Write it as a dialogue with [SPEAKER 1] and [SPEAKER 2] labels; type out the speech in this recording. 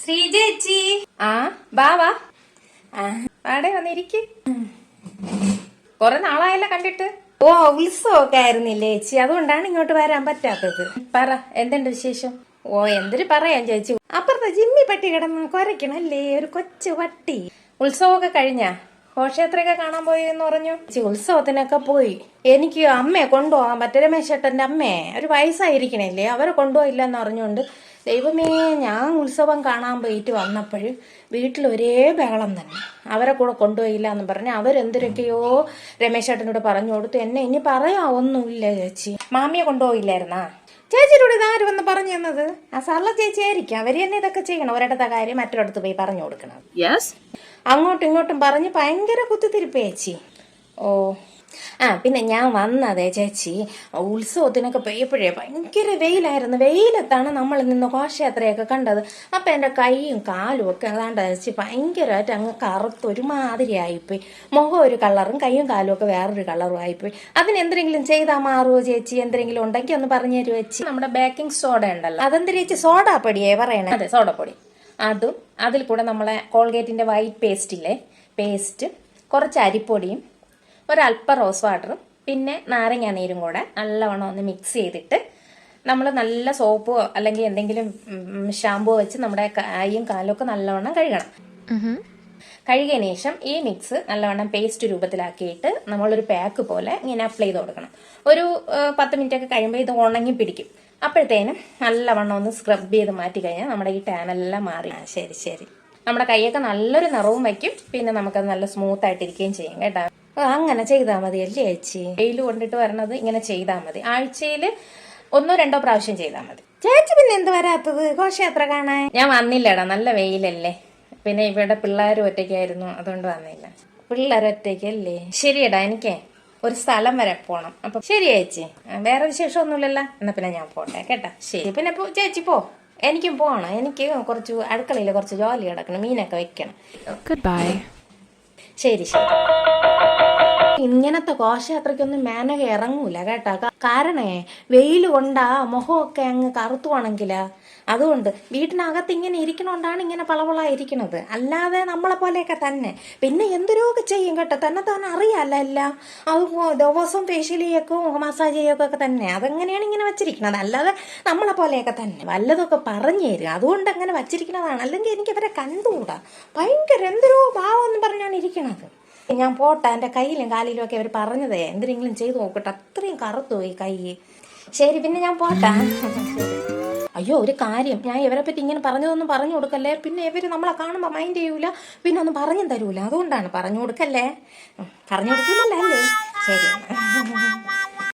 [SPEAKER 1] ശ്രീജേച്ചി. ആ ബാവാ. ആടെ വന്നിരിക്ക്. കൊറേ നാളായല്ലോ കണ്ടിട്ട്. ഓ ഉത്സവമൊക്കെ ആയിരുന്നില്ലേ ചേച്ചി, അതുകൊണ്ടാണ് ഇങ്ങോട്ട് വരാൻ പറ്റാത്തത്. പറ, എന്തുണ്ട് വിശേഷം? ഓ എന്തൊരു പറയാൻ ചേച്ചി, അപ്പുറത്തെ ജിമ്മി പട്ടി കിടന്ന് കുരയ്ക്കണല്ലേ, ഒരു കൊച്ചു പട്ടി. ഉത്സവമൊക്കെ കഴിഞ്ഞാ? ഘോഷയാത്രയൊക്കെ കാണാൻ പോയി എന്ന് പറഞ്ഞു. ഉത്സവത്തിനൊക്കെ പോയി. എനിക്ക് അമ്മയെ കൊണ്ടുപോകാൻ പറ്റും. രമേശ് ചേട്ടന്റെ അമ്മയെ, ഒരു വയസ്സായിരിക്കണല്ലേ, അവരെ കൊണ്ടുപോയില്ല എന്ന് പറഞ്ഞുകൊണ്ട് ദൈവമേ, ഞാൻ ഉത്സവം കാണാൻ പോയിട്ട് വന്നപ്പോഴും വീട്ടിൽ ഒരേ ബഹളം തന്നെ. അവരെ കൂടെ കൊണ്ടുപോയില്ല എന്ന് പറഞ്ഞ് അവരെന്തൊക്കെയോ രമേശ് ചേട്ടനോട് പറഞ്ഞു കൊടുത്തു. എന്നെ ഇനി പറയാ ഒന്നുമില്ല ചേച്ചി. മാമിയെ കൊണ്ടുപോയില്ലായിരുന്നാ? ചേച്ചിയോട് ഇതാര് വന്ന് പറഞ്ഞു തന്നത്? ആ സർല ചേച്ചി ആയിരിക്കും. അവര് തന്നെ ഇതൊക്കെ ചെയ്യണം. ഒരിടത്തെ കാര്യം മറ്റൊരിടത്ത് പോയി പറഞ്ഞു കൊടുക്കണം. അങ്ങോട്ടും ഇങ്ങോട്ടും പറഞ്ഞ് ഭയങ്കര കുത്തിത്തിരിപ്പ് ചേച്ചി. ഓ പിന്നെ ഞാൻ വന്നതേ ചേച്ചി, ഉത്സവത്തിനൊക്കെ പോയപ്പോഴേ ഭയങ്കര വെയിലായിരുന്നു. വെയിലത്താണ് നമ്മൾ നിന്ന് ഘോഷയാത്രയൊക്കെ കണ്ടത്. അപ്പം എൻ്റെ കൈയും കാലും ഒക്കെ അതാണ്ട് ചേച്ചി ഭയങ്കരമായിട്ട് അങ്ങ് കറുത്തൊരുമാതിരി ആയിപ്പോയി. മുഖം ഒരു കളറും കൈയും കാലും ഒക്കെ വേറൊരു കളറും ആയിപ്പോയി. അതിനെന്തെങ്കിലും ചെയ്താൽ മാറുമോ ചേച്ചി? എന്തെങ്കിലും ഉണ്ടെങ്കിൽ ഒന്ന് പറഞ്ഞു തരുമോ ചേച്ചി? നമ്മുടെ ബേക്കിംഗ് സോഡ ഉണ്ടല്ലോ, അതെന്ത് ചേച്ചി? സോഡാപ്പൊടിയേ പറയണേ? അതെ, സോഡാപ്പൊടി. അതും അതിൽ കൂടെ നമ്മളെ കോൾഗേറ്റിൻ്റെ വൈറ്റ് പേസ്റ്റില്ലേ, പേസ്റ്റ്, കുറച്ച് അരിപ്പൊടിയും ഒരല്പം റോസ് വാട്ടറും പിന്നെ നാരങ്ങ നീരും കൂടെ നല്ലവണ്ണം ഒന്ന് മിക്സ് ചെയ്തിട്ട് നമ്മൾ നല്ല സോപ്പോ അല്ലെങ്കിൽ എന്തെങ്കിലും ഷാമ്പൂ വെച്ച് നമ്മുടെ കൈയും കാലും ഒക്കെ നല്ലവണ്ണം കഴുകണം. കഴുകിയതിന് ശേഷം ഈ മിക്സ് നല്ലവണ്ണം പേസ്റ്റ് രൂപത്തിലാക്കിയിട്ട് നമ്മളൊരു പാക്ക് പോലെ ഇങ്ങനെ അപ്ലൈ ചെയ്ത് കൊടുക്കണം. ഒരു 10 മിനിറ്റ് ഒക്കെ കഴിയുമ്പോൾ ഇത് ഉണങ്ങി പിടിക്കും. അപ്പോഴത്തേനും നല്ലവണ്ണം ഒന്ന് സ്ക്രബ് ചെയ്ത് മാറ്റി കഴിഞ്ഞാൽ നമ്മുടെ ഈ ടാനെല്ലാം മാറി. ശരി. നമ്മുടെ കൈയൊക്കെ നല്ലൊരു നിറവും വയ്ക്കും. പിന്നെ നമുക്കത് നല്ല സ്മൂത്ത് ആയിട്ടിരിക്കുകയും ചെയ്യും കേട്ടോ. അങ്ങനെ ചെയ്താൽ മതി അല്ലേ ചേച്ചി? വെയിൽ കൊണ്ടിട്ട് വരണത് ഇങ്ങനെ ചെയ്താൽ മതി. ആഴ്ചയിൽ 1-2 പ്രാവശ്യം ചെയ്താൽ മതി. ചേച്ചി പിന്നെ എന്ത് വരാത്തത് ഘോഷയാത്ര കാണാൻ? ഞാൻ വന്നില്ലടാ, നല്ല വെയിലല്ലേ. പിന്നെ ഇവിടെ പിള്ളേർ ഒറ്റയ്ക്കായിരുന്നു, അതുകൊണ്ട് വന്നില്ല. പിള്ളേർ ഒറ്റയ്ക്കല്ലേ? ശരിയടാ, എനിക്ക് ഒരു സ്ഥലം വരെ പോണം. അപ്പൊ ശരി ചേച്ചി, വേറെ വിശേഷമൊന്നുമില്ലല്ലോ. എന്നാ പിന്നെ ഞാൻ പോട്ടെ കേട്ടാ. ശരി, പിന്നെ ചേച്ചി പോ. എനിക്കും പോകണം. എനിക്ക് കുറച്ച് അടുക്കളയിൽ കുറച്ച് ജോലി കിടക്കണം, മീനൊക്കെ വെക്കണം. ശരി. ഇങ്ങനത്തെ ഘോഷയാത്രയ്ക്കൊന്നും മേനക ഇറങ്ങൂല കേട്ടാ. കാരണേ വെയിൽ കൊണ്ടാ മുഖമൊക്കെ അങ്ങ് കറുത്തുവാണെങ്കിലാ. അതുകൊണ്ട് വീട്ടിനകത്ത് ഇങ്ങനെ ഇരിക്കണോണ്ടാണ് ഇങ്ങനെ പളവള ഇരിക്കണത്. അല്ലാതെ നമ്മളെ പോലെയൊക്കെ തന്നെ. പിന്നെ എന്തൊക്കെ ചെയ്യും കേട്ടോ, തന്നെ അറിയാല്ല എല്ലാം. അത് ദിവസവും ഫേഷ്യൽ ചെയ്യക്കും മസാജ് ചെയ്യൊക്കെ തന്നെ. അതെങ്ങനെയാണ് ഇങ്ങനെ വച്ചിരിക്കണത്. അല്ലാതെ നമ്മളെ പോലെയൊക്കെ തന്നെ വല്ലതൊക്കെ പറഞ്ഞു തരും. അതുകൊണ്ട് അങ്ങനെ വച്ചിരിക്കണതാണ്. അല്ലെങ്കിൽ എനിക്ക് ഇവരെ കണ്ടുകൂടാ. ഭയങ്കര ഭാവം എന്ന് പറഞ്ഞാണ് ഇരിക്കണത്. ഞാൻ പോട്ടെ, എൻ്റെ കയ്യിലും കാലിലും ഒക്കെ അവർ പറഞ്ഞതേ എന്തെങ്കിലും ചെയ്ത് നോക്കട്ടെ. അത്രയും കറുത്തുപോയി കൈ. ശരി, പിന്നെ ഞാൻ പോട്ടെ. അയ്യോ, ഒരു കാര്യം, ഞാൻ ഇവരെ പറ്റി ഇങ്ങനെ പറഞ്ഞതൊന്നും പറഞ്ഞു കൊടുക്കല്ലേ. പിന്നെ ഇവര് നമ്മളെ കാണുമ്പോൾ മൈൻഡ് ചെയ്യൂല, പിന്നെ ഒന്നും പറഞ്ഞും തരൂല. അതുകൊണ്ടാണ് പറഞ്ഞു കൊടുക്കല്ലേ. പറഞ്ഞു കൊടുക്കില്ലല്ലേ? ശരി.